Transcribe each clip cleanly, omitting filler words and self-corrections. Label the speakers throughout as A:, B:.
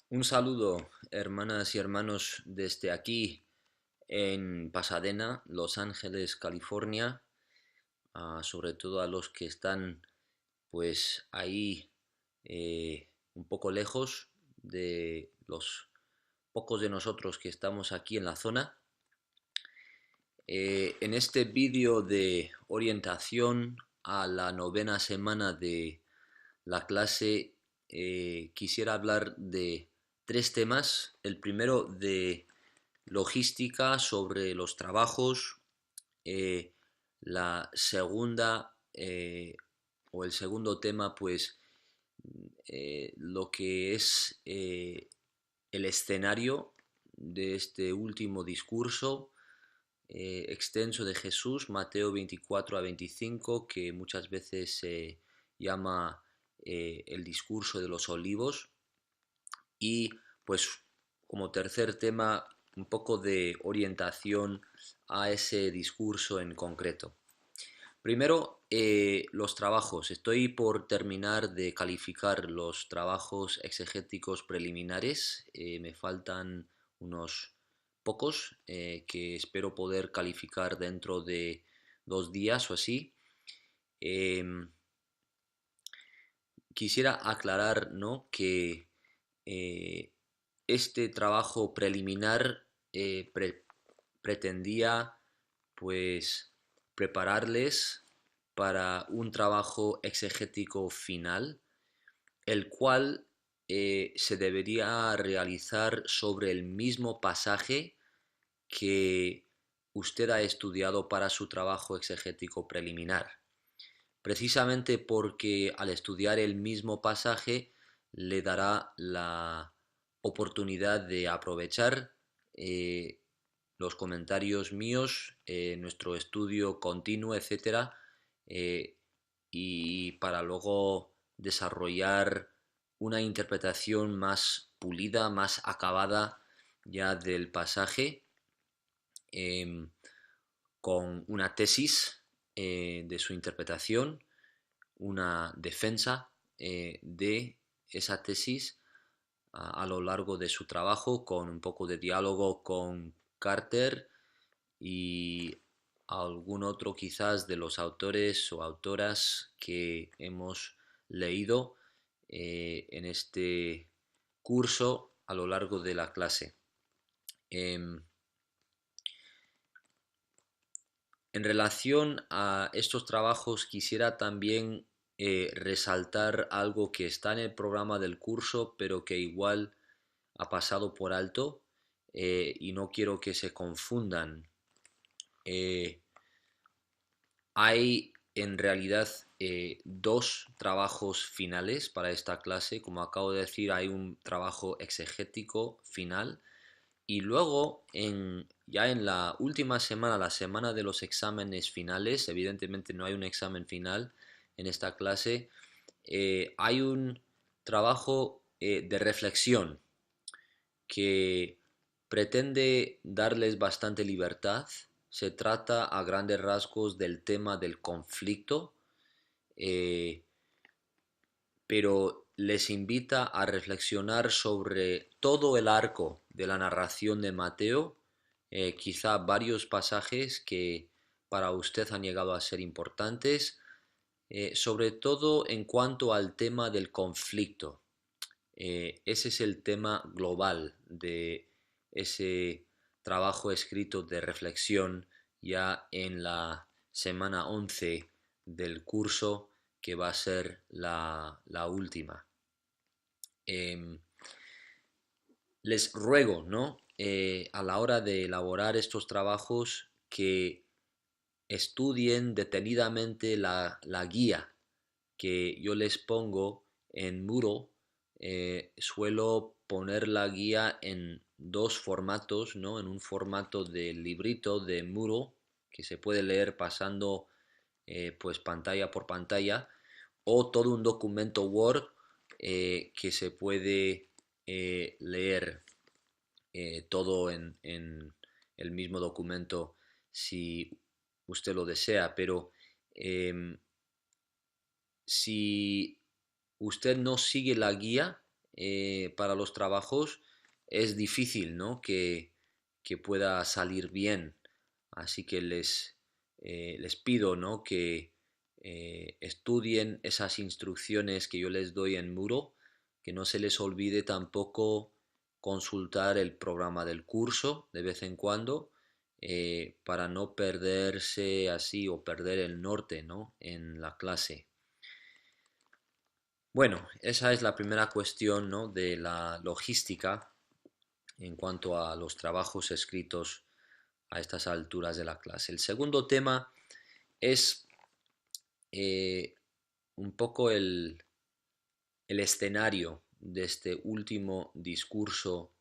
A: Un saludo, hermanas y hermanos, desde aquí en Pasadena, Los Ángeles, California, sobre todo a los que están pues ahí un poco lejos de los pocos de nosotros que estamos aquí en la zona. En este vídeo de orientación a la novena semana de la clase, quisiera hablar de tres temas. El primero de logística sobre los trabajos. La segunda o el segundo tema, pues lo que es el escenario de este último discurso extenso de Jesús, Mateo 24 a 25, que muchas veces se llama el discurso de los olivos. Y pues como tercer tema, un poco de orientación a ese discurso en concreto. Primero, los trabajos. Estoy por terminar de calificar los trabajos exegéticos preliminares. Me faltan unos pocos que espero poder calificar dentro de 2 días o así. Em, Quisiera aclarar, ¿no?, que eh, este trabajo preliminar pretendía pues prepararles para un trabajo exegético final, el cual se debería realizar sobre el mismo pasaje que usted ha estudiado para su trabajo exegético preliminar. Precisamente porque al estudiar el mismo pasaje le dará la oportunidad de aprovechar eh, los comentarios míos, nuestro estudio continuo, etcétera, eh, y para luego desarrollar una interpretación más pulida, más acabada ya del pasaje, eh, con una tesis de su interpretación, una defensa de esa tesis a lo largo de su trabajo, con un poco de diálogo con Carter y algún otro quizás de los autores o autoras que hemos leído en este curso a lo largo de la clase. Em, En relación a estos trabajos, quisiera también resaltar algo que está en el programa del curso, pero que igual ha pasado por alto y no quiero que se confundan. Eh, Hay en realidad dos trabajos finales para esta clase. Como acabo de decir, hay un trabajo exegético final y luego, ya en la última semana, la semana de los exámenes finales, evidentemente no hay un examen final en esta clase, hay un trabajo de reflexión que pretende darles bastante libertad. Se trata a grandes rasgos del tema del conflicto, eh, pero les invita a reflexionar sobre todo el arco de la narración de Mateo, quizá varios pasajes que para usted han llegado a ser importantes, sobre todo en cuanto al tema del conflicto. Ese es el tema global de ese trabajo escrito de reflexión ya en la semana 11 del curso, que va a ser la última. Eh, Les ruego, ¿no?, a la hora de elaborar estos trabajos, que estudien detenidamente la guía que yo les pongo en Moodle. Suelo poner la guía en dos formatos, ¿no? En un formato de librito de Moodle que se puede leer pasando pues pantalla por pantalla, o todo un documento Word que se puede leer todo en el mismo documento si usted lo desea, pero eh, si usted no sigue la guía, para los trabajos, es difícil, ¿no? Que pueda salir bien. Así que les pido, ¿no? Que estudien esas instrucciones que yo les doy en Muro, que no se les olvide tampoco consultar el programa del curso de vez en cuando, para no perderse así o perder el norte, ¿no? En la clase. Bueno, esa es la primera cuestión, ¿no? De la logística en cuanto a los trabajos escritos a estas alturas de la clase. El segundo tema es eh, un poco el escenario de este último discurso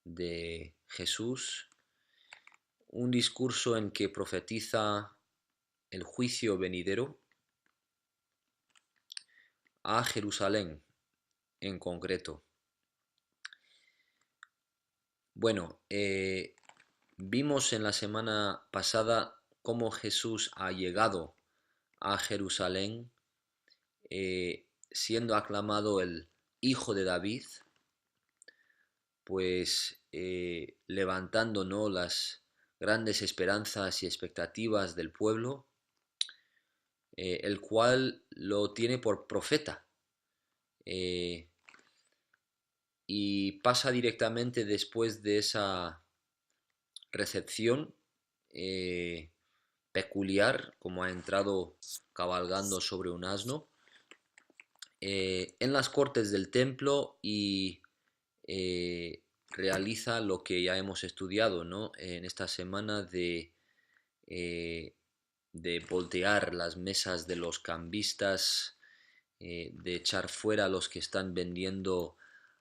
A: de Jesús, un discurso en que profetiza el juicio venidero a Jerusalén en concreto. Bueno, vimos en la semana pasada cómo Jesús ha llegado a Jerusalén, siendo aclamado el Hijo de David, pues levantando, ¿no?, las grandes esperanzas y expectativas del pueblo, el cual lo tiene por profeta. eh, y pasa directamente después de esa recepción eh, peculiar, como ha entrado cabalgando sobre un asno, en las cortes del templo y realiza lo que ya hemos estudiado, ¿no? En esta semana eh, de voltear las mesas de los cambistas, de echar fuera a los que están vendiendo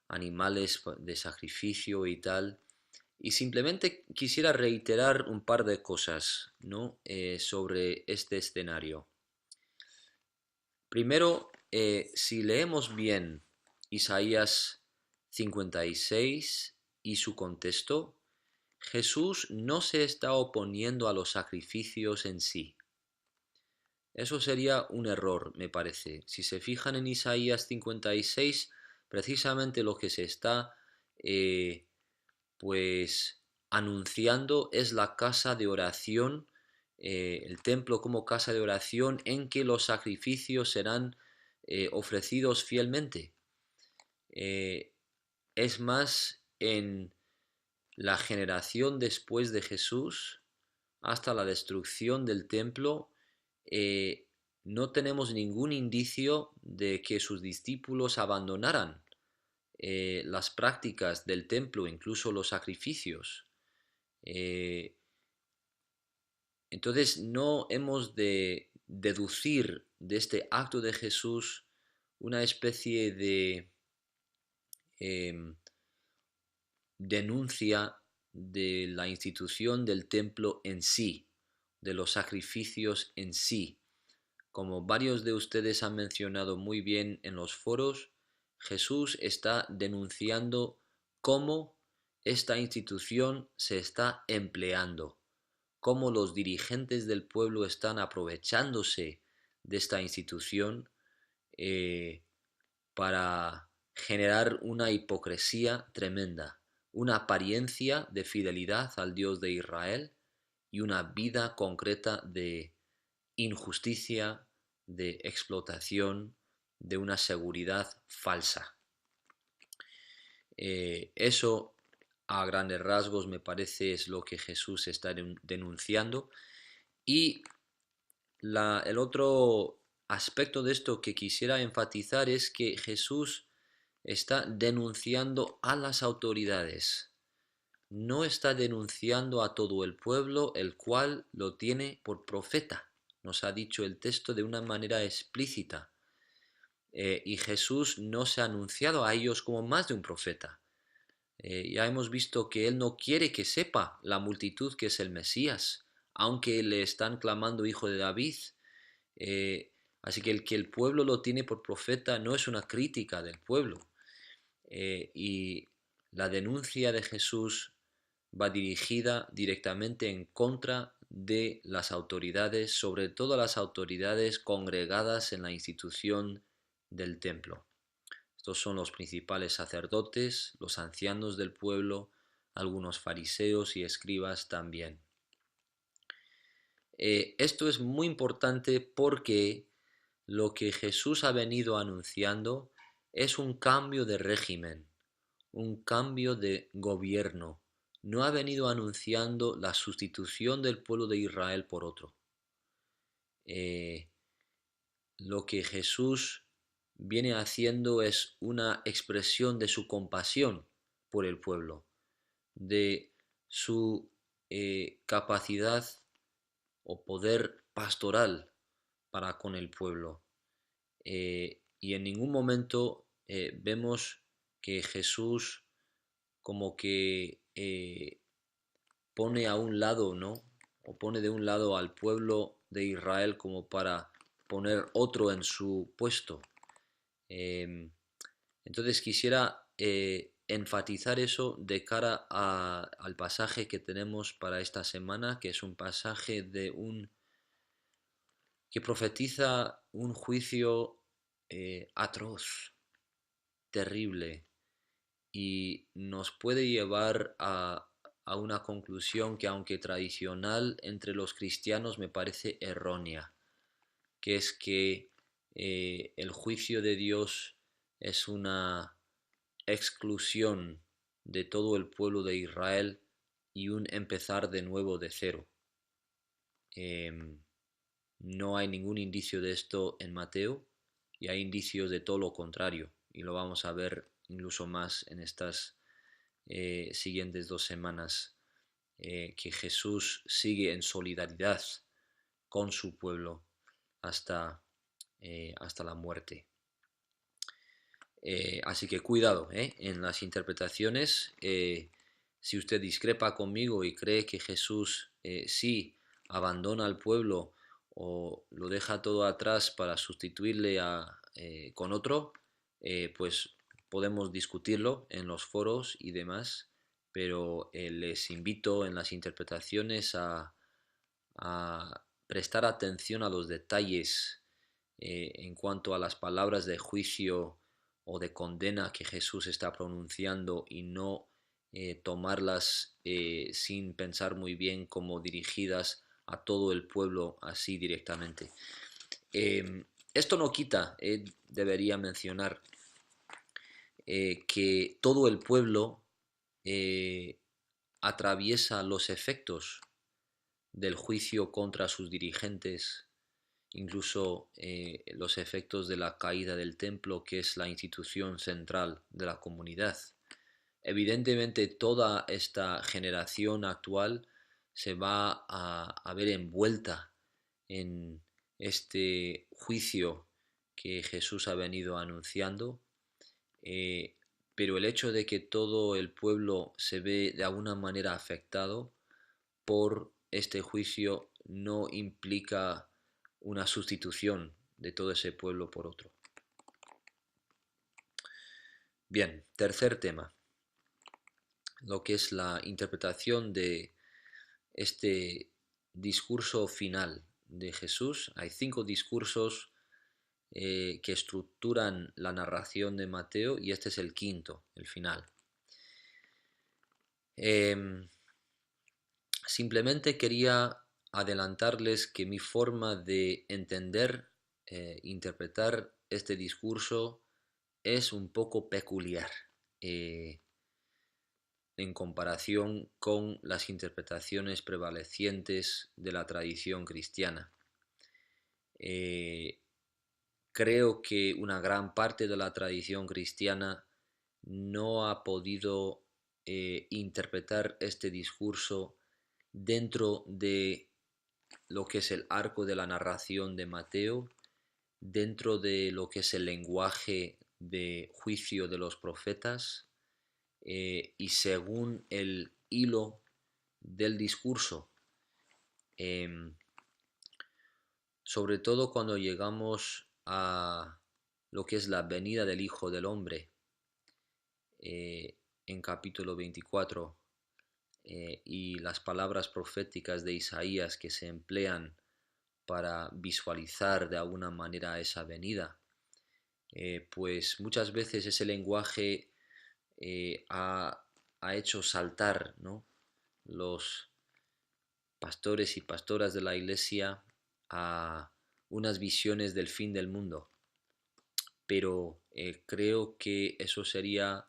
A: animales de sacrificio y tal. Y simplemente quisiera reiterar un par de cosas, ¿no? Sobre este escenario. Primero, si leemos bien Isaías 56 y su contexto, Jesús no se está oponiendo a los sacrificios en sí. Eso sería un error, me parece. Si se fijan en Isaías 56, precisamente lo que se está eh, pues anunciando es la casa de oración, el templo como casa de oración en que los sacrificios serán ofrecidos fielmente. Eh, es más, en la generación después de Jesús, hasta la destrucción del templo, eh, no tenemos ningún indicio de que sus discípulos abandonaran las prácticas del templo, incluso los sacrificios. Eh, entonces no hemos de deducir de este acto de Jesús una especie de eh, denuncia de la institución del templo en sí, de los sacrificios en sí. Como varios de ustedes han mencionado muy bien en los foros, Jesús está denunciando cómo esta institución se está empleando, cómo los dirigentes del pueblo están aprovechándose de esta institución eh, para generar una hipocresía tremenda, una apariencia de fidelidad al Dios de Israel y una vida concreta de injusticia, de explotación, de una seguridad falsa. Eso a grandes rasgos me parece es lo que Jesús está denunciando. Y el otro aspecto de esto que quisiera enfatizar es que Jesús está denunciando a las autoridades, no está denunciando a todo el pueblo, el cual lo tiene por profeta. Nos ha dicho el texto de una manera explícita. Y Jesús no se ha anunciado a ellos como más de un profeta. Ya hemos visto que Él no quiere que sepa la multitud que es el Mesías, aunque le están clamando hijo de David. Así que el pueblo lo tiene por profeta no es una crítica del pueblo. Y la denuncia de Jesús va dirigida directamente en contra de las autoridades, sobre todo las autoridades congregadas en la institución del templo. Estos son los principales sacerdotes, los ancianos del pueblo, algunos fariseos y escribas también. Esto es muy importante porque lo que Jesús ha venido anunciando es un cambio de régimen, un cambio de gobierno. No ha venido anunciando la sustitución del pueblo de Israel por otro. Lo que Jesús viene haciendo es una expresión de su compasión por el pueblo, de su capacidad o poder pastoral para con el pueblo. Y en ningún momento vemos que Jesús como que pone a un lado, ¿no? O pone de un lado al pueblo de Israel como para poner otro en su puesto. Entonces quisiera enfatizar eso de cara al pasaje que tenemos para esta semana, que es un pasaje que profetiza un juicio atroz, terrible, y nos puede llevar a una conclusión que, aunque tradicional entre los cristianos, me parece errónea, que es que el juicio de Dios es una exclusión de todo el pueblo de Israel y un empezar de nuevo de cero. No hay ningún indicio de esto en Mateo y hay indicios de todo lo contrario, y lo vamos a ver incluso más en estas siguientes 2 semanas, que Jesús sigue en solidaridad con su pueblo hasta, hasta la muerte. Así que cuidado en las interpretaciones. Si usted discrepa conmigo y cree que Jesús sí abandona al pueblo o lo deja todo atrás para sustituirle con otro, pues podemos discutirlo en los foros y demás, pero les invito en las interpretaciones a prestar atención a los detalles en cuanto a las palabras de juicio o de condena que Jesús está pronunciando, y no tomarlas sin pensar muy bien como dirigidas a todo el pueblo así directamente. Esto no quita, debería mencionar, que todo el pueblo atraviesa los efectos del juicio contra sus dirigentes, incluso los efectos de la caída del templo, que es la institución central de la comunidad. Evidentemente, toda esta generación actual se va a ver envuelta en este juicio que Jesús ha venido anunciando, pero el hecho de que todo el pueblo se ve de alguna manera afectado por este juicio no implica una sustitución de todo ese pueblo por otro. Bien, tercer tema, lo que es la interpretación de este discurso final de Jesús. Hay 5 discursos que estructuran la narración de Mateo, y este es el quinto, el final. Simplemente quería adelantarles que mi forma de entender, interpretar este discurso es un poco peculiar en comparación con las interpretaciones prevalecientes de la tradición cristiana. Creo que una gran parte de la tradición cristiana no ha podido interpretar este discurso dentro de lo que es el arco de la narración de Mateo, dentro de lo que es el lenguaje de juicio de los profetas, y según el hilo del discurso. Sobre todo cuando llegamos a lo que es la venida del Hijo del Hombre, en capítulo 24, y las palabras proféticas de Isaías que se emplean para visualizar de alguna manera esa venida. pues muchas veces ese lenguaje ha hecho saltar, ¿no?, los pastores y pastoras de la iglesia a unas visiones del fin del mundo. Pero creo que eso sería,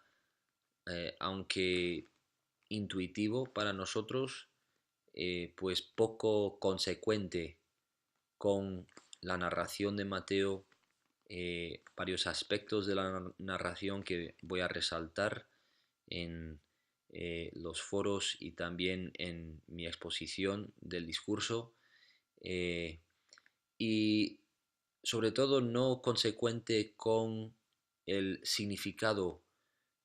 A: aunque intuitivo para nosotros, pues poco consecuente con la narración de Mateo, varios aspectos de la narración que voy a resaltar en los foros y también en mi exposición del discurso, eh, y sobre todo no consecuente con el significado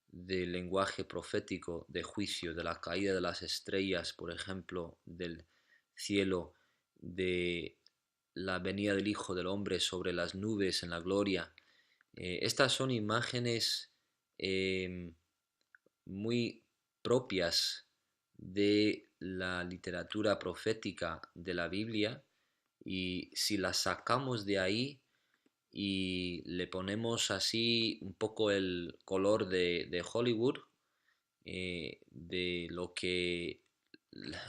A: del lenguaje profético de juicio, de la caída de las estrellas, por ejemplo, del cielo, de la venida del Hijo del Hombre sobre las nubes en la gloria. Estas son imágenes eh, muy propias de la literatura profética de la Biblia, y si las sacamos de ahí y le ponemos así un poco el color de Hollywood, de lo que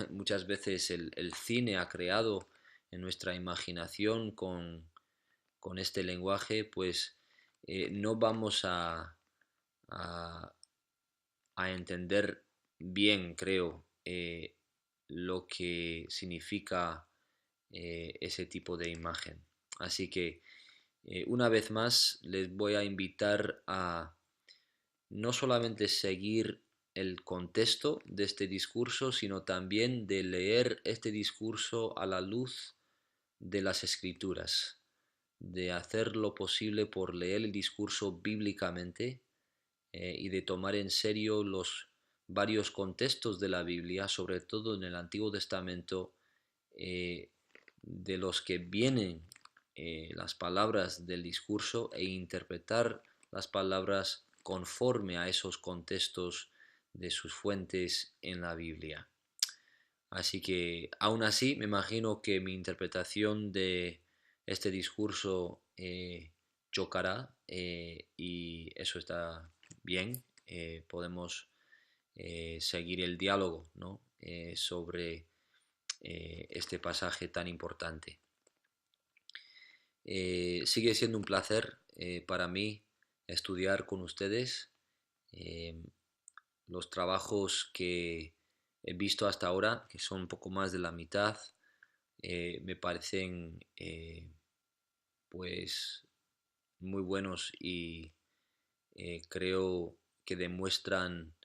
A: muchas veces el cine ha creado en nuestra imaginación con este lenguaje, pues no vamos a, a entender bien, creo, lo que significa ese tipo de imagen. Así que una vez más les voy a invitar a no solamente seguir el contexto de este discurso, sino también de leer este discurso a la luz de las escrituras, de hacer lo posible por leer el discurso bíblicamente, y de tomar en serio los varios contextos de la Biblia, sobre todo en el Antiguo Testamento, eh, de los que vienen las palabras del discurso, e interpretar las palabras conforme a esos contextos de sus fuentes en la Biblia. Así que, aún así, me imagino que mi interpretación de este discurso chocará, y eso está bien. Podemos seguir el diálogo, ¿no?, sobre este pasaje tan importante. Sigue siendo un placer para mí estudiar con ustedes. Eh, los trabajos que he visto hasta ahora, que son un poco más de la mitad, me parecen pues muy buenos, y creo que demuestran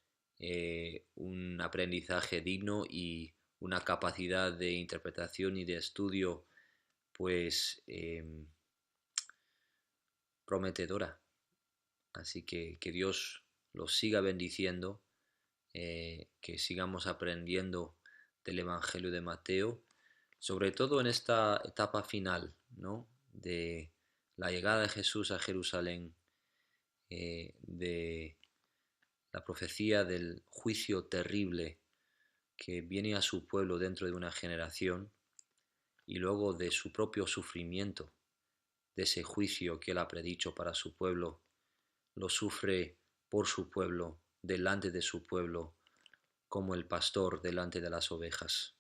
A: un aprendizaje digno y una capacidad de interpretación y de estudio pues prometedora. Así que Dios los siga bendiciendo, que sigamos aprendiendo del Evangelio de Mateo, sobre todo en esta etapa final, ¿no?, de la llegada de Jesús a Jerusalén, de la profecía del juicio terrible que viene a su pueblo dentro de una generación, y luego de su propio sufrimiento, de ese juicio que él ha predicho para su pueblo. Lo sufre por su pueblo, delante de su pueblo, como el pastor delante de las ovejas.